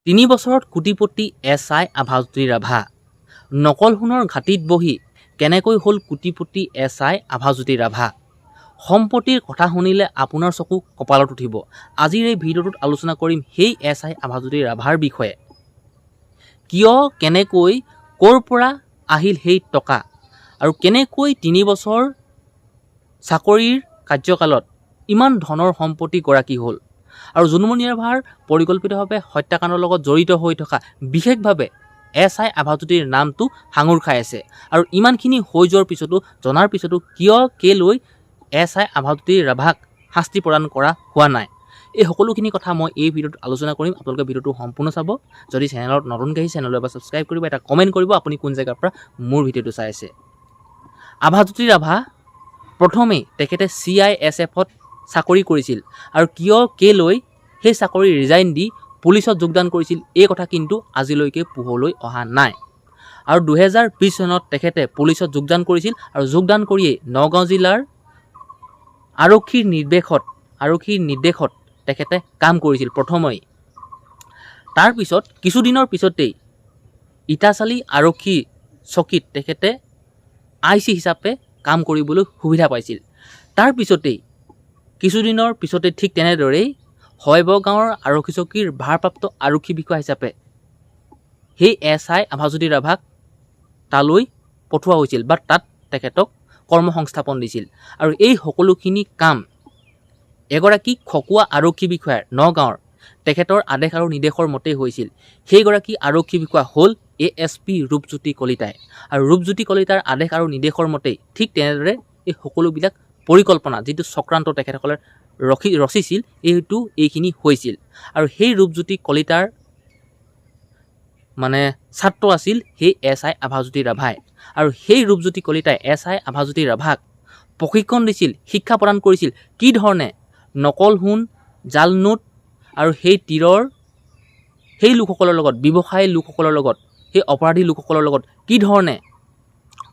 3 বছৰত কোটিপতি SI আভাজ্যোতি ৰাভা নকল সোণৰ ঘাটিত বহি কেনেকৈ হ'ল কোটিপতি SI আভাজ্যোতি ৰাভা সম্পত্তিৰ কথা শুনিলে আপোনাৰ চকু কপালত উঠিব। আজিৰ এই ভিডিঅ'টোত আলোচনা কৰিম সেই SI আভাজ্যোতি ৰাভাৰ বিষয়ে। কিয় কেনেকৈ ক'ৰ পৰা আহিল সেই টকা আৰু কেনেকৈ 3 বছৰ চাকৰিৰ কাৰ্যকালত ইমান ধনৰ সম্পত্তি গৰাকী হ'ল আৰু জোনমণি ৰাভাৰ পৰিকল্পিতভাৱে হত্যাকাণ্ডৰ লগত জড়িত হৈ থকা বিশেষভাৱে SI আভাজ্যোতিৰ নামটো সাঙুৰ খাই আছে আৰু ইমানখিনি হৈ যোৱাৰ পিছতো জনাৰ পিছতো কিয় কেলৈ SI আভাজ্যোতি ৰাভাক শাস্তি প্ৰদান কৰা হোৱা নাই, এই সকলোখিনি কথা মই এই ভিডিঅ'ত আলোচনা কৰিম। আপোনালোকে ভিডিঅ'টো সম্পূৰ্ণ চাব। যদি চেনেলত নতুনকৈ আহি চেনেললৈ এবাৰ ছাবস্ক্ৰাইব কৰিব, এটা কমেণ্ট কৰিব আপুনি কোন জেগাৰ পৰা মোৰ ভিডিঅ'টো চাই আছে। আভাজ্যোতি ৰাভা প্ৰথমেই তেখেতে CISFত চাকৰি কৰিছিল আৰু কিয় কেলৈ সেই চাকৰি ৰিজাইন দি পুলিচত যোগদান কৰিছিল এই কথা কিন্তু আজিলৈকে পোহৰলৈ অহা নাই। আৰু 2020 চনত তেখেতে পুলিচত যোগদান কৰিছিল আৰু যোগদান কৰিয়েই নগাঁও জিলাৰ আৰক্ষীৰ নিৰ্দেশত তেখেতে কাম কৰিছিল প্ৰথমেই। তাৰপিছত কিছুদিনৰ পিছতেই ইটাচালি আৰক্ষী চকীত তেখেতে IC হিচাপে কাম কৰিবলৈ সুবিধা পাইছিল। তাৰ পিছতেই কিছুদিনৰ পিছতে ঠিক তেনেদৰেই শৈব গাঁৱৰ আৰক্ষী চকীৰ ভাৰপ্ৰাপ্ত আৰক্ষী বিষয়া হিচাপে সেই SI আভাজ্যোতি ৰাভাক তালৈ পঠোৱা হৈছিল বা তাত তেখেতক কৰ্মসংস্থাপন দিছিল। আৰু এই সকলোখিনি কাম এগৰাকী খকুৱা আৰক্ষী বিষয়াৰ নগাঁৱৰ তেখেতৰ আদেশ আৰু নিৰ্দেশৰ মতেই হৈছিল। সেইগৰাকী আৰক্ষী বিষয়া হ'ল ASP ৰূপজ্যোতি কলিতাই আৰু ৰূপজ্যোতি কলিতাৰ আদেশ আৰু নিৰ্দেশৰ মতেই ঠিক তেনেদৰে এই সকলোবিলাক পৰিকল্পনা যিটো চক্ৰান্ত তেখেতসকলে ৰচিছিল এইখিনি হৈছিল। আৰু সেই ৰূপজ্যোতি কলিতাৰ ছাত্ৰ আছিল সেই SI আভাজ্যোতি ৰাভাই আৰু সেই ৰূপজ্যোতি কলিতাই SI আভাজ্যোতি ৰাভাক প্ৰশিক্ষণ দিছিল, শিক্ষা প্ৰদান কৰিছিল কি ধৰণে নকল সোণ, জাল নোট আৰু সেই তীৰৰ সেই লোকসকলৰ লগত, ব্যৱসায়ী লোকসকলৰ লগত, সেই অপৰাধী লোকসকলৰ লগত কি ধৰণে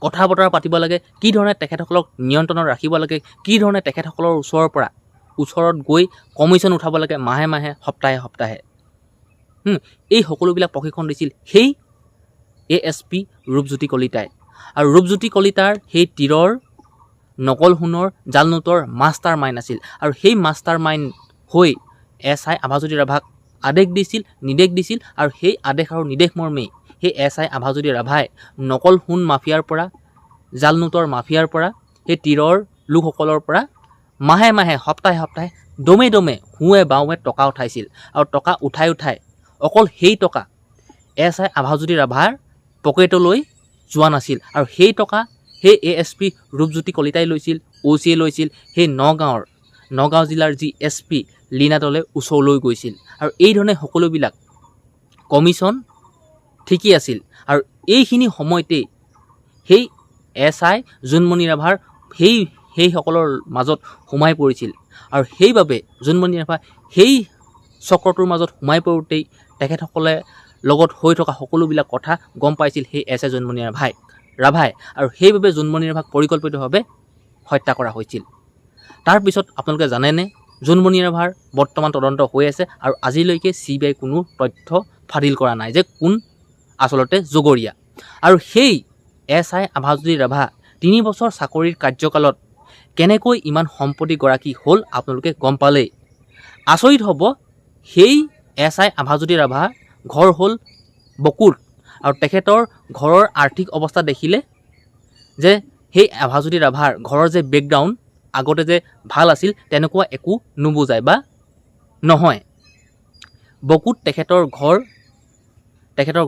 কথা বতৰা পাতিব লাগে, কি ধৰণে তেখেতসকলক নিয়ন্ত্ৰণত ৰাখিব লাগে, কি ধৰণে তেখেতসকলৰ ওচৰত গৈ কমিশ্যন উঠাব লাগে মাহে মাহে, সপ্তাহে সপ্তাহে। এই সকলোবিলাক প্ৰশিক্ষণ দিছিল সেই ASP ৰূপজ্যোতি কলিতাই। আৰু ৰূপজ্যোতি কলিতাৰ সেই তীৰৰ নকল সোণৰ, জাল নোটৰ মাষ্টাৰ মাইণ্ড আছিল আৰু সেই মাষ্টাৰ মাইণ্ড হৈ SI আভাজ্যোতি ৰাভাক আদেশ দিছিল, নিৰ্দেশ দিছিল আৰু সেই আদেশ আৰু নিৰ্দেশ মৰ্মেই সেই SI আভাজ্যোতি ৰাভাই নকল সোণ মাফিয়াৰ পৰা, জাল নোটৰ মাফিয়াৰ পৰা, সেই তীৰৰ লোকসকলৰ পৰা মাহে মাহে, সপ্তাহে সপ্তাহে, দমে দমে, সোঁৱে বাওঁৱে টকা উঠাইছিল। আৰু টকা উঠাই অকল সেই টকা SI আভাজ্যোতি ৰাভাৰ পকেটলৈ যোৱা নাছিল আৰু সেই টকা সেই ASP ৰূপজ্যোতি কলিতাই লৈছিল, OC লৈছিল, সেই নগাঁও জিলাৰ যি SP লীনাতলে ওচৰলৈ গৈছিল। আৰু এই ধৰণে সকলোবিলাক কমিশ্যন ঠিকেই আছিল। আৰু এইখিনি সময়তেই সেই SI জোনমণি ৰাভাৰ সেইসকলৰ মাজত সোমাই পৰিছিল আৰু সেইবাবে জোনমণি ৰাভা সেই চক্ৰটোৰ মাজত সোমাই পৰোঁতেই তেখেতসকলে লগত হৈ থকা সকলোবিলাক কথা গম পাইছিল সেই SI জোনমণি ৰাভাই আৰু সেইবাবে জোনমণি ৰাভাক পৰিকল্পিতভাৱে হত্যা কৰা হৈছিল। তাৰপিছত আপোনালোকে জানেনে জোনমণি ৰাভাৰ বৰ্তমান তদন্ত হৈ আছে আৰু আজিলৈকে CBI কোনো তথ্য ফাদিল কৰা নাই যে কোন আচলতে জগৰীয়া। আৰু সেই SI আভাজ্যোতি ৰাভা 3 বছৰ চাকৰিৰ কাৰ্যকালত কেনেকৈ ইমান সম্পত্তি গৰাকী হ'ল আপোনালোকে গম পালেই। আচৰিত হ'ব, সেই SI আভাজ্যোতি ৰাভাৰ ঘৰ হ'ল বকুত আৰু তেখেতৰ ঘৰৰ আৰ্থিক অৱস্থা দেখিলে যে সেই আভাজ্যোতি ৰাভাৰ ঘৰৰ যে বেকগ্ৰাউণ্ড আগতে যে ভাল আছিল তেনেকুৱা একো নুবুজায় বা নহয়। বকুত তেখেতৰ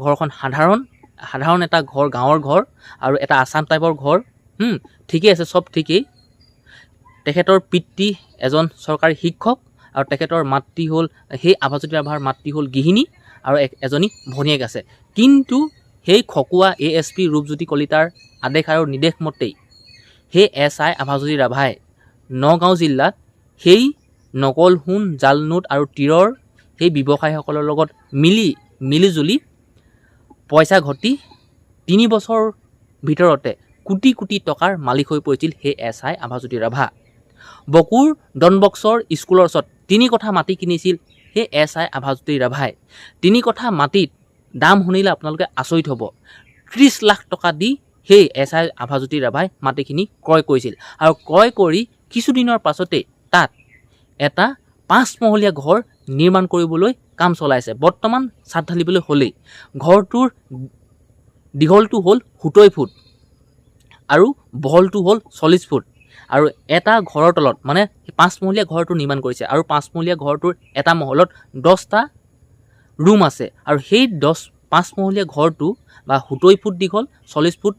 ঘৰখন সাধাৰণ এটা ঘৰ, গাঁৱৰ ঘৰ আৰু এটা আছাম টাইপৰ ঘৰ। ঠিকেই আছে, চব ঠিকেই। তেখেতৰ পিতৃ এজন চৰকাৰী শিক্ষক আৰু তেখেতৰ মাতৃ হ'ল, সেই আভাজ্যোতি ৰাভাৰ মাতৃ হ'ল গৃহিণী আৰু এজনী ভনীয়েক আছে। কিন্তু সেই খকুৱা ASP ৰূপজ্যোতি কলিতাৰ আদেশ আৰু নিৰ্দেশ মতেই সেই SI আভাজ্যোতি ৰাভাই নগাঁও জিলাত সেই নকল সোণ, জাল নোট আৰু তীৰৰ সেই ব্যৱসায়ীসকলৰ লগত মিলিজুলি পইচা ঘটি 3 বছৰ ভিতৰতে কোটি কোটি টকাৰ মালিক হৈ পৰিছিল সেই SI আভাজ্যোতি ৰাভা। বকুৰ ডনবক্সৰ স্কুলৰ ওচৰত 3 কঠা মাটি কিনিছিল সেই SI আভাজ্যোতি ৰাভাই 3 কঠা মাটিত দাম শুনিলে আপোনালোকে আচৰিত হ'ব 30 লাখ টকা দি সেই SI আভাজ্যোতি ৰাভাই মাটিখিনি ক্ৰয় কৰিছিল আৰু ক্ৰয় কৰি কিছুদিনৰ পাছতে তাত এটা 5 মহলীয়া ঘৰ নিৰ্মাণ কৰিবলৈ কাম চলাইছে বৰ্তমান ছাদ ঢালিবলৈ হ'লেই ঘৰটোৰ দীঘলটো হ'ল 70 ফুট আৰু বহলটো হ'ল 40 ফুট আৰু এটা ঘৰৰ তলত মানে 5 মহলীয়া ঘৰটো নিৰ্মাণ কৰিছে আৰু 5 মহলীয়া ঘৰটোৰ এটা মহলত 10টা ৰুম আছে আৰু সেই 5 মহলীয়া ঘৰটো বা 70 ফুট দীঘল 40 ফুট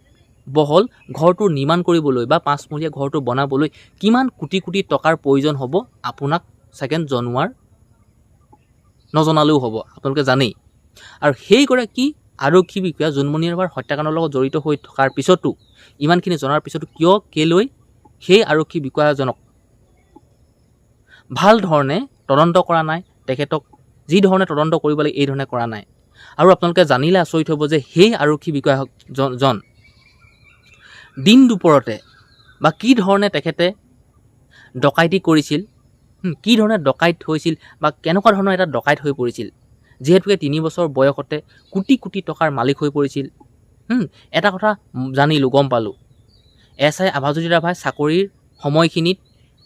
বহল ঘৰটো নিৰ্মাণ কৰিবলৈ বা 5 মহলীয়া ঘৰটো বনাবলৈ কিমান কোটি কোটি টকাৰ প্ৰয়োজন হ'ব আপোনাক সেকেন্ড জনোৱাৰ নজনালেও হ'ব আপোনালোকে জানেই আৰু সেইগৰাকী আৰক্ষী বিষয়া জোনমণি ৰাভাৰ হত্যাকাণ্ডৰ লগত জড়িত হৈ থকাৰ পিছতো ইমানখিনি জনাৰ পিছতো কিয় কেলৈ সেই আৰক্ষী বিষয়াজনক ভাল ধৰণে তদন্ত কৰা নাই তেখেতক যি ধৰণে তদন্ত কৰিব লাগে এই ধৰণে কৰা নাই আৰু আপোনালোকে জানিলে আচৰিত হ'ব যে সেই আৰক্ষী বিষয়াজন দিন দুপৰতে বা কি ধৰণে তেখেতে ডকাইতি কৰিছিল কি ধৰণে ডকাইত হৈছিল বা কেনেকুৱা ধৰণৰ এটা ডকাইত হৈ পৰিছিল যিহেতুকে 3 বছৰ বয়সতে কোটি কোটি টকাৰ মালিক হৈ পৰিছিল এটা কথা জানিলোঁ গম পালোঁ SI আভাজ্যোতি ৰাভাই চাকৰিৰ সময়খিনিত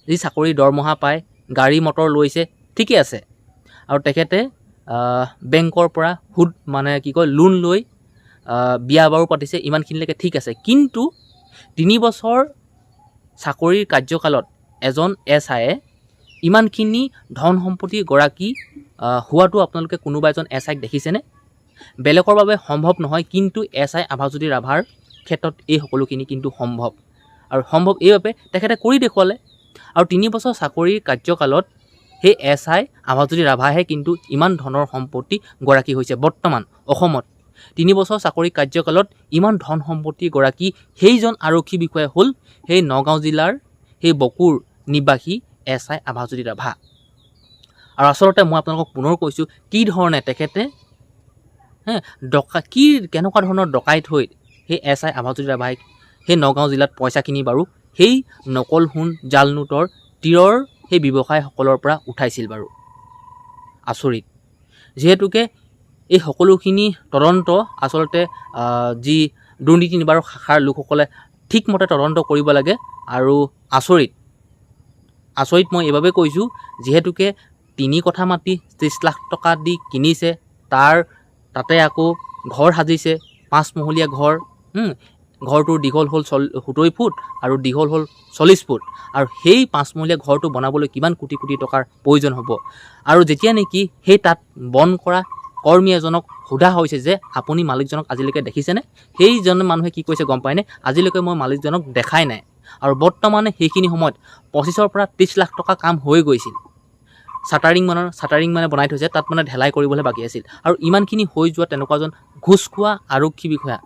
যি চাকৰিৰ দৰমহা পায় গাড়ী মটৰ লৈছে ঠিকে আছে আৰু তেখেতে বেংকৰ পৰা সুদ মানে কি কয় লোন লৈ বিয়া বাৰু পাতিছে ইমানখিনিলৈকে ঠিক আছে কিন্তু 3 বছৰ চাকৰিৰ কাৰ্যকালত এজন SIয়ে ইমানখিনি ধন সম্পত্তি গৰাকী হোৱাটো আপোনালোকে কোনোবা এজন SIক দেখিছেনে বেলেগৰ বাবে সম্ভৱ নহয় কিন্তু SI আভাজ্যোতি ৰাভাৰ ক্ষেত্ৰত এই সকলোখিনি কিন্তু সম্ভৱ আৰু সম্ভৱ এইবাবে তেখেতে কৰি দেখুৱালে আৰু 3 বছৰ চাকৰিৰ কাৰ্যকালত সেই SI আভাজ্যোতি ৰাভাহে কিন্তু ইমান ধনৰ সম্পত্তি গৰাকী হৈছে বৰ্তমান অসমত 3 বছৰ চাকৰি কাৰ্যকালত ইমান ধন সম্পত্তি গৰাকী সেইজন আৰক্ষী বিষয়া হ'ল সেই নগাঁও জিলাৰ সেই বকুৰ নিবাসী SI আভাজ্যোতি ৰাভা আৰু আচলতে মই আপোনালোকক পুনৰ কৈছোঁ কি ধৰণে তেখেতে কেনেকুৱা ধৰণৰ ডকাইত হৈ সেই SI আভাজ্যোতি ৰাভাই সেই নগাঁও জিলাত পইচাখিনি বাৰু সেই নকল সোণ জাল নোটৰ তীৰৰ সেই ব্যৱসায়ীসকলৰ পৰা উঠাইছিল বাৰু আচৰিত যিহেতুকে এই সকলোখিনি তদন্ত আচলতে যি দুৰ্নীতি নিবাৰক শাখাৰ লোকসকলে ঠিকমতে তদন্ত কৰিব লাগে আৰু আচৰিত মই এইবাবে কৈছোঁ যিহেতুকে 3 কঠা মাটি 30 লাখ টকা দি কিনিছে তাতে আকৌ ঘৰ সাজিছে 5 মহলীয়া ঘৰ ঘৰটোৰ দীঘল হ'ল 70 ফুট আৰু দীঘল হ'ল 40 ফুট আৰু সেই 5 মহলীয়া ঘৰটো বনাবলৈ কিমান কোটি কোটি টকাৰ প্ৰয়োজন হ'ব আৰু যেতিয়া নেকি সেই তাত বন কৰা কৰ্মী এজনক সোধা হৈছে যে আপুনি মালিকজনক আজিলৈকে দেখিছেনে সেইজন মানুহে কি কৈছে গম পায়নে আজিলৈকে মই মালিকজনক দেখাই নাই আৰু বৰ্তমানে সেইখিনি সময়ত 25 পৰা 30 লাখ টকা কাম হৈ গৈছিল চাটাৰিং মানে বনাই থৈছে তাত মানে ঢেলাই কৰিবলৈ বাকী আছিল আৰু ইমানখিনি হৈ যোৱা তেনেকুৱা এজন ঘুষ খোৱা আৰক্ষী বিষয়া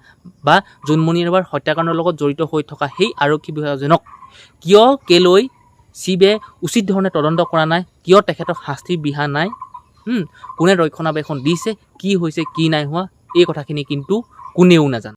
বা জোনমণি ৰাভাৰ হত্যাকাণ্ডৰ লগত জড়িত হৈ থকা সেই আৰক্ষী বিষয়াজনক কিয় কেলৈ চিবে উচিত ধৰণে তদন্ত কৰা নাই কিয় তেখেতক শাস্তি বিহা নাই কোনে ৰক্ষণাবেক্ষণ দিছে কি হৈছে কি নাই হোৱা এই কথাখিনি কিন্তু কোনেও নাজানে